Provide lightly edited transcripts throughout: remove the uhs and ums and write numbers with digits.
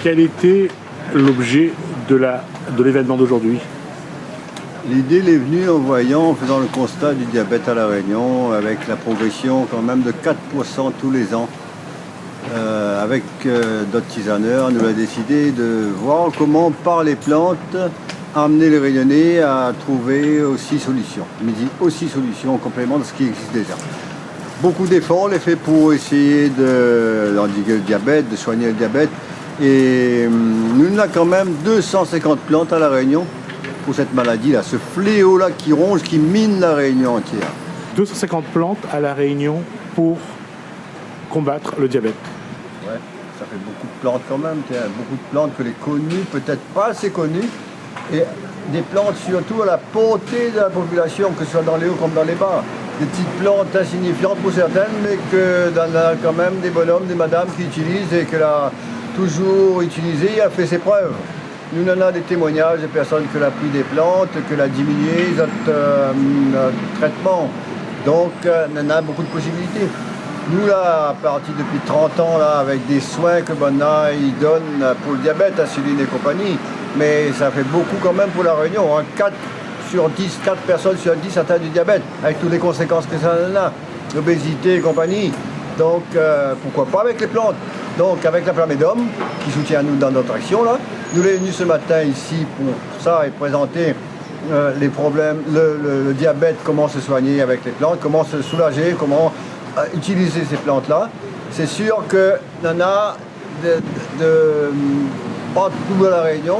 Quel était l'objet de l'événement d'aujourd'hui? L'idée est venue en faisant le constat du diabète à La Réunion, avec la progression quand même de 4% tous les ans. Avec d'autres tisaneurs, nous avons décidé de voir comment, par les plantes, amener les Réunionnais à trouver aussi solutions. Midi, aussi solutions en complément de ce qui existe déjà. Beaucoup d'efforts les faits pour essayer d'endiguer le diabète, de soigner le diabète. Et nous avons quand même 250 plantes à La Réunion pour cette maladie-là, ce fléau-là qui ronge, qui mine La Réunion entière. 250 plantes à La Réunion pour combattre le diabète. Ouais, ça fait beaucoup de plantes quand même, beaucoup de plantes que les connues, peut-être pas assez connues, et des plantes surtout à la portée de la population, que ce soit dans les hauts comme dans les bas. Des petites plantes insignifiantes pour certaines, mais que dans a quand même des bonhommes, des madames qui utilisent et qu'elle a toujours utilisé et a fait ses preuves. Nous en avons des témoignages de personnes que l'a pris des plantes, que l'a diminué notre traitement. Donc, on a beaucoup de possibilités. Nous, là, à partir depuis 30 ans, là, avec des soins que Bonna il donne pour le diabète, insuline et compagnie, mais ça fait beaucoup quand même pour La Réunion. Hein. 4 personnes sur 10 atteintes du diabète, avec toutes les conséquences que ça en a, l'obésité et compagnie. Donc, pourquoi pas avec les plantes? Donc, avec la Plamédome, qui soutient nous dans notre action, là, nous sommes venus ce matin ici pour ça et présenter les problèmes, le diabète, comment se soigner avec les plantes, comment se soulager, comment utiliser ces plantes-là. C'est sûr que en a partout à La Réunion,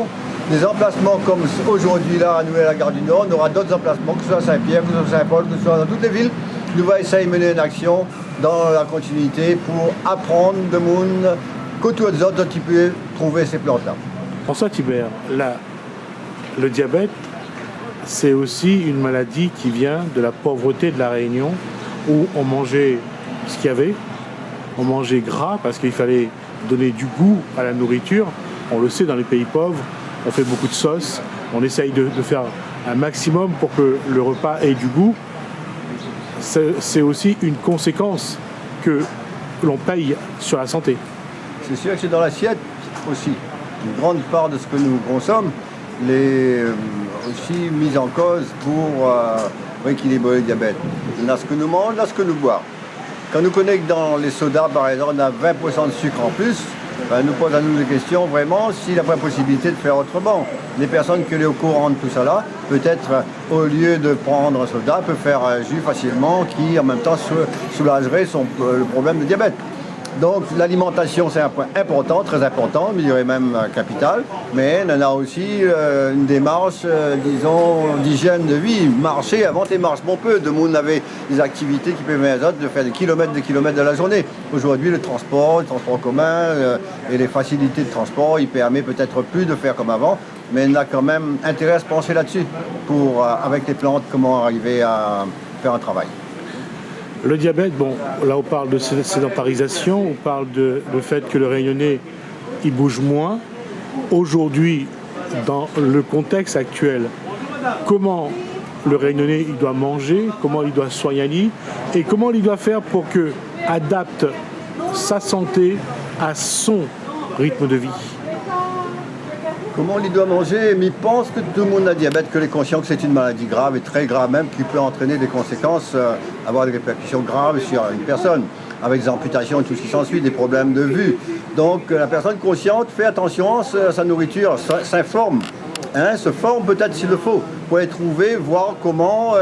des emplacements comme aujourd'hui là à Nouvelle la Gare du Nord, on aura d'autres emplacements, que ce soit à Saint-Pierre, que ce soit à Saint-Paul, que ce soit dans toutes les villes. Nous allons essayer de mener une action dans la continuité pour apprendre de monde qu'autour des autres qui peuvent trouver ces plantes-là. François Thibert, là, le diabète, c'est aussi une maladie qui vient de la pauvreté de La Réunion, où on mangeait ce qu'il y avait, on mangeait gras parce qu'il fallait donner du goût à la nourriture. On le sait, dans les pays pauvres, on fait beaucoup de sauce, on essaye de faire un maximum pour que le repas ait du goût. C'est aussi une conséquence que l'on paye sur la santé. C'est sûr que c'est dans l'assiette aussi. Une grande part de ce que nous consommons est aussi mise en cause pour rééquilibrer le diabète. On a ce que nous mangeons, on a ce que nous boivons. Quand nous connaissons que dans les sodas, par exemple, on a 20% de sucre en plus, ben, nous pose à nous des questions vraiment s'il n'y a pas possibilité de faire autrement. Les personnes qui sont au courant de tout ça là, peut-être au lieu de prendre un soda, peuvent faire un jus facilement qui en même temps soulagerait le problème de diabète. Donc l'alimentation c'est un point important, très important, je dirais même capital, mais on a aussi une démarche, disons, d'hygiène de vie. Marcher, avant tes marches, bon peu, de monde avait des activités qui permettent aux autres de faire des kilomètres de la journée. Aujourd'hui le transport commun et les facilités de transport, il permet peut-être plus de faire comme avant, mais on a quand même intérêt à se pencher là-dessus pour, avec les plantes, comment arriver à faire un travail. Le diabète, bon, là on parle de sédentarisation, on parle du fait que le Réunionnais, il bouge moins. Aujourd'hui, dans le contexte actuel, comment le Réunionnais il doit manger, comment il doit soigner et comment il doit faire pour que adapte sa santé à son rythme de vie. Comment on doit manger? Mais il pense que tout le monde a diabète, que les conscients que c'est une maladie grave et très grave même, qui peut entraîner des conséquences, avoir des répercussions graves sur une personne, avec des amputations et tout ce qui s'ensuit, des problèmes de vue. Donc la personne consciente fait attention à sa nourriture, s'informe, se forme peut-être s'il le faut, pour aller trouver, voir comment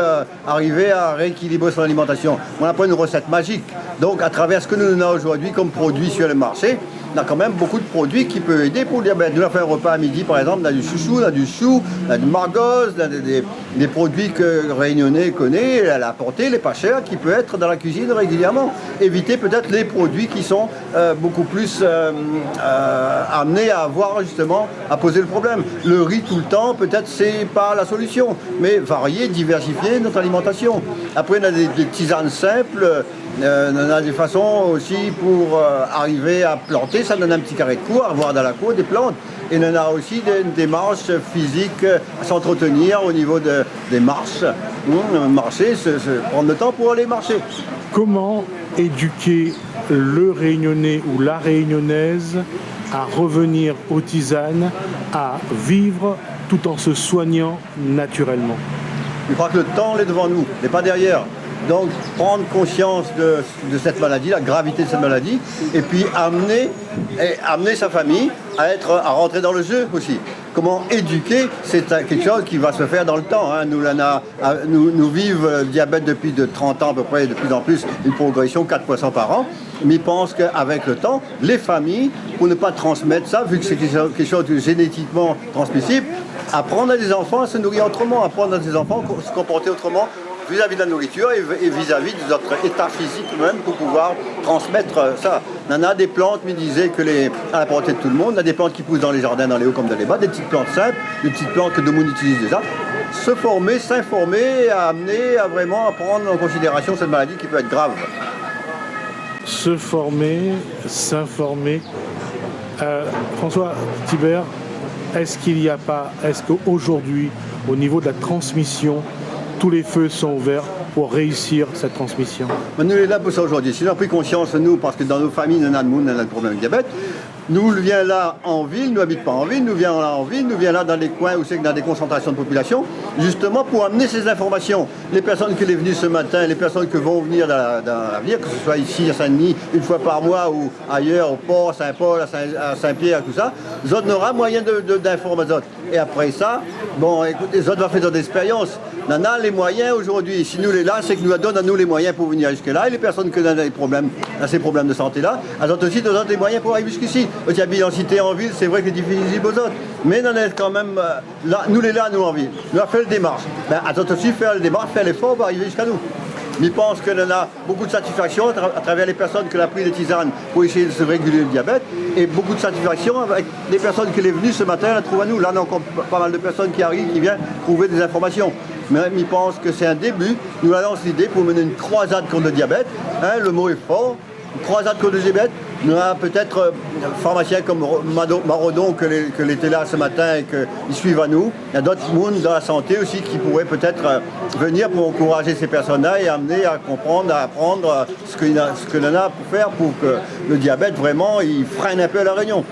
arriver à rééquilibrer son alimentation. On n'a pas une recette magique. Donc à travers ce que nous avons aujourd'hui comme produits sur le marché, on a quand même beaucoup de produits qui peuvent aider pour le diabète. Nous avons fait un repas à midi, par exemple, on a du chouchou, on a du chou, on a du margoz, on a des produits que Réunionnais connaît, elle a apporté, les pas chers, qui peuvent être dans la cuisine régulièrement. Éviter peut-être les produits qui sont beaucoup plus amenés à avoir justement, à poser le problème. Le riz tout le temps, peut-être c'est pas la solution, mais varier, diversifier notre alimentation. Après, on a des tisanes simples. On a des façons aussi pour arriver à planter, ça donne un petit carré de cour, avoir dans la cour des plantes. Et on a aussi des démarches physiques à s'entretenir au niveau des marches. Marcher, prendre le temps pour aller marcher. Comment éduquer le Réunionnais ou la Réunionnaise à revenir aux tisanes, à vivre tout en se soignant naturellement. Je crois que le temps est devant nous, n'est pas derrière. Donc prendre conscience de cette maladie, la gravité de cette maladie, et puis amener sa famille à rentrer dans le jeu aussi. Comment éduquer, c'est quelque chose qui va se faire dans le temps. Hein. Nous vivons le diabète depuis de 30 ans à peu près, de plus en plus, une progression 4% par an. Mais je pense qu'avec le temps, les familles, pour ne pas transmettre ça, vu que c'est quelque chose de génétiquement transmissible, apprendre à des enfants à se nourrir autrement, apprendre à des enfants à se comporter autrement vis-à-vis de la nourriture et vis-à-vis de notre état physique même pour pouvoir transmettre ça. On a des plantes, mais disait que à la portée de tout le monde, on a des plantes qui poussent dans les jardins, dans les hauts comme dans les bas, des petites plantes simples, des petites plantes que Domoun utilise déjà. Se former, s'informer, à amener à vraiment prendre en considération cette maladie qui peut être grave. Se former, s'informer. François Thibert, est-ce qu'aujourd'hui, au niveau de la transmission, tous les feux sont ouverts pour réussir cette transmission? Nous sommes là pour ça aujourd'hui. Si nous avons pris conscience, nous, parce que dans nos familles, nous avons le problème de diabète, nous venons là en ville, nous n'habitons pas en ville, nous venons là en ville, nous venons là dans les coins où c'est que dans des concentrations de population, justement pour amener ces informations. Les personnes qui sont venues ce matin, les personnes qui vont venir dans l'avenir, que ce soit ici à Saint-Denis, une fois par mois ou ailleurs, au port, à Saint-Paul, à Saint-Pierre, tout ça, les autres n'auront moyen d'informer les autres. Et après ça, bon, écoute, les autres vont faire d'autres expériences. On a les moyens aujourd'hui. Si nous les là, c'est que nous donnons à nous les moyens pour venir jusque-là. Et les personnes qui ont des problèmes, ces problèmes de santé-là, elles ont aussi des moyens pour arriver jusqu'ici. Quand il y a en cité, en ville, c'est vrai que c'est difficile aux autres. Mais on est quand même là, nous les là, nous en ville. Nous avons fait le démarche. Ben, elles ont aussi fait le démarche, faire l'effort pour arriver jusqu'à nous. Je pense que l'on a beaucoup de satisfaction à travers les personnes qui ont pris des tisanes pour essayer de se réguler le diabète et beaucoup de satisfaction avec les personnes qui sont venues ce matin, la trouvent à nous. Là, on a encore pas mal de personnes qui arrivent, qui viennent trouver des informations. Mais je pense que c'est un début. Nous allons l'idée pour mener une croisade contre le diabète. Hein, le mot est fort. Une croisade contre le diabète. Nous avons peut-être un pharmacien comme Marodon qui était là ce matin et qu'ils suivent à nous. Il y a d'autres mondes dans la santé aussi qui pourraient peut-être venir pour encourager ces personnes-là et amener à comprendre, à apprendre ce que l'on a pour faire pour que le diabète vraiment il freine un peu à la Réunion.